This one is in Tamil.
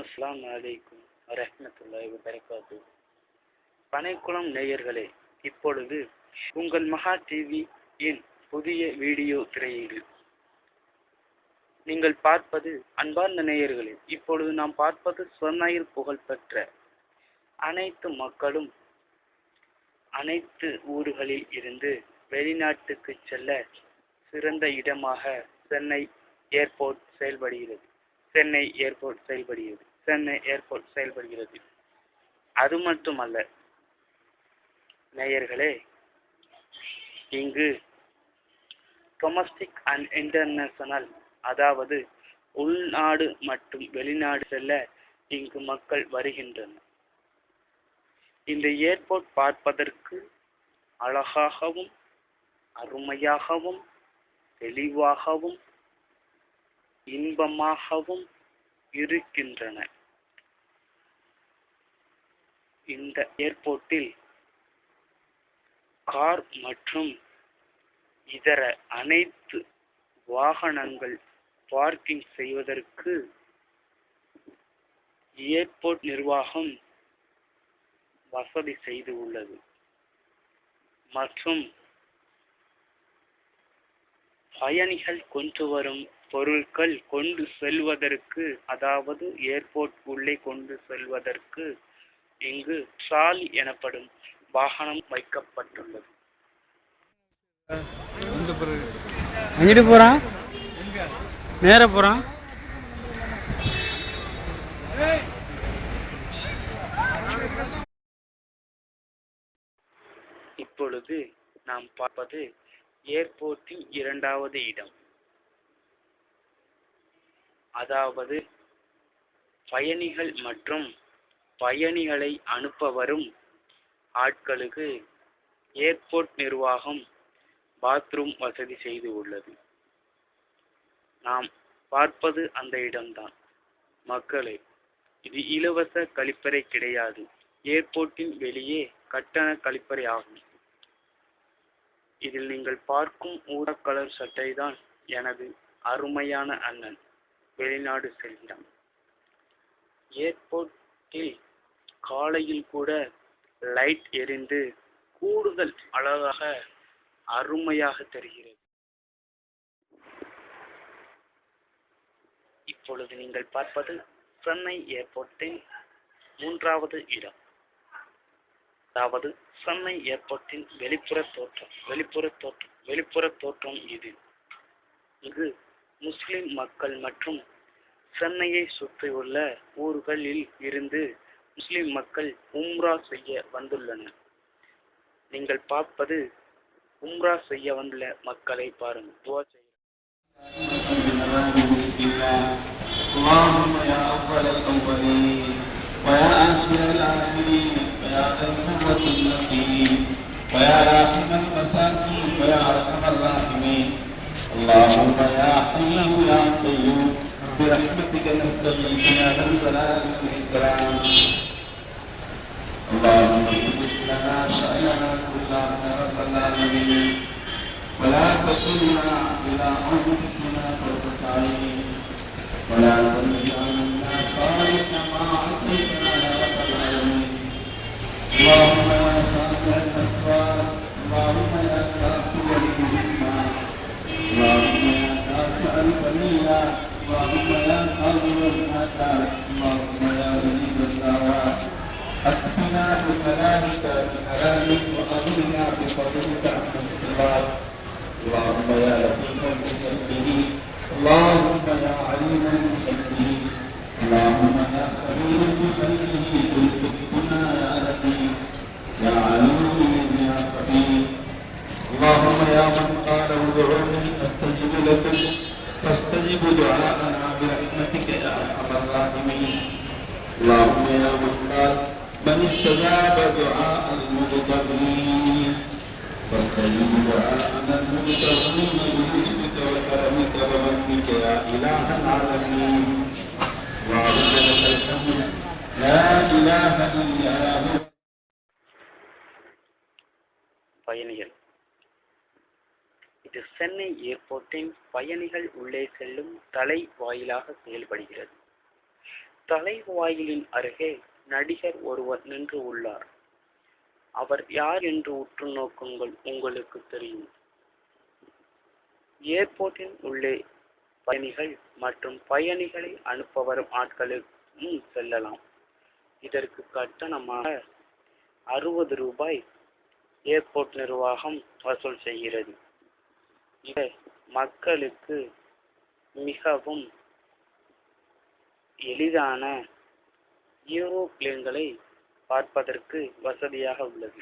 அஸ்ஸலாமு அலைக்கும் வரஹ்மத்துல்லாஹி வபரகாத்துஹு. பனைக்குளம் நேயர்களே, இப்பொழுது உங்கள் மகா டிவியின் புதிய வீடியோ திரையீடு நீங்கள் பார்ப்பது. அன்பார்ந்த நேயர்களே, இப்பொழுது நாம் பார்ப்பது சொர்ணாயில் புகழ்பெற்ற அனைத்து மக்களும் அனைத்து ஊர்களில் இருந்து வெளிநாட்டுக்கு செல்ல சிறந்த இடமாக சென்னை ஏர்போர்ட் செயல்படுகிறது. அது மட்டுமல்ல நேயர்களே, இங்கு டொமஸ்டிக் அண்ட் இன்டர்நேஷனல், அதாவது உள்நாடு மற்றும் வெளிநாடு செல்ல இங்கு மக்கள் வருகின்றனர். இந்த ஏர்போர்ட் பார்ப்பதற்கு அழகாகவும் அருமையாகவும் தெளிவாகவும் இன்பமாகவும் இருக்கின்றன. இந்த ஏர்போர்ட்டில் கார் மற்றும் இதர அனைத்து வாகனங்கள் பார்க்கிங் செய்வதற்கு ஏர்போர்ட் நிர்வாகம் வசதி செய்து உள்ளது. மற்றும் பயணிகள் கொண்டு வரும் பொருட்கள் கொண்டு செல்வதற்கு, அதாவது ஏர்போர்ட் உள்ளே கொண்டு செல்வதற்கு இங்கு ட்ராலி எனப்படும் வாகனம் வைக்கப்பட்டுள்ளது. அங்கிட்டு போறான், நேர போறான். இப்பொழுது நாம் பார்ப்பது ஏர்போர்ட்டின் இரண்டாவது இடம், அதாவது பயணிகள் மற்றும் பயணிகளை அனுப்ப வரும் ஆட்களுக்கு ஏர்போர்ட் நிர்வாகம் பாத்ரூம் வசதி செய்து உள்ளது. நாம் பார்ப்பது அந்த இடம்தான். மக்களே, இது இலவச கழிப்பறை கிடையாது. ஏர்போர்ட்டின் வெளியே கட்டண கழிப்பறை ஆகும். இதில் நீங்கள் பார்க்கும் ஊதா கலர் சட்டை தான் எனது அருமையான அண்ணன் வெளிநாடு செல்கிறான். ஏர்போர்ட்டில் காலையில் கூட லைட் எரிந்து கூடுதல் அழகாக அருமையாக தெரிகிறது. இப்பொழுது நீங்கள் பார்ப்பது சென்னை ஏர்போர்ட்டின் மூன்றாவது இடம், அதாவது சென்னை ஏர்போர்ட்டின் வெளிப்புற தோற்றம் இது. இங்கு முஸ்லிம் மக்கள் மற்றும் சென்னையை சுற்றியுள்ள ஊர்களில் இருந்து முஸ்லிம் மக்கள் உம்ரா செய்ய வந்துள்ளனர். நீங்கள் பார்ப்பது உம்ரா செய்ய வந்துள்ள மக்களை பாருங்கள். துஆ செய்யுங்கள். اللهم يا أول الأولين ويا آخر الآخرين ويا ذا القوة المتين ويا راحم المساكين ويا أرحم الراحمين، اللهم يا حي يا قيوم برحمتك نستغيث يا ذا الجلال والإكرام. اللهم اصلح لنا شأننا كله يا رب العالمين، ولا تكلنا إلى أنفسنا طرفة عين، ولا تنزع منا صالح ما أعطيتنا يا رب العالمين. اللهم يا سامع الأسرار، اللهم يا كافي الهمة، اللهم يا دافع البليات، اللهم يا قاضي الحاجات، اللهم يا ولي الدعوات، أكفنا بكلامك بكلامك وأغننا بفضلك عن الصراط. اللهم يا لطيفا بخلقه، اللهم يا عليما بخلقه، اللهم يا خبيرا بخلقه، الفتنا يا لطيف يا عليم يا خبير. اللهم يا من قال ادعوني استجب لكم فاستجب دعاءنا برحمتك يا ارحم الراحمين. اللهم يا من قال من استجاب دعاء المضطرين فاستجب دعاءنا المضطرين بلطفك وكرمك ومنك يا اله العالمين. اللهم لك الحمد لا اله الا هو. பயணிகள், இது சென்னை ஏர்போர்ட்டின் பயணிகள் உள்ளே செல்லும் தலை வாயிலாக செயல்படுகிறது. தலைவாயிலின் அருகே நடிகர் ஒருவர் நின்று உள்ளார். அவர் யார் என்று உற்று நோக்குங்கள், உங்களுக்கு தெரியும். ஏர்போர்ட்டின் உள்ளே பயணிகள் மற்றும் பயணிகளை அனுப்ப வரும் ஆட்களும் செல்லலாம். இதற்கு கட்டணமாக 60 ரூபாய் ஏர்போர்ட் நிர்வாகம் வசூல் செய்கிறது. இது மக்களுக்கு மிகவும் எளிதான ஏரோப்ளேன்களை பார்ப்பதற்கு வசதியாக உள்ளது.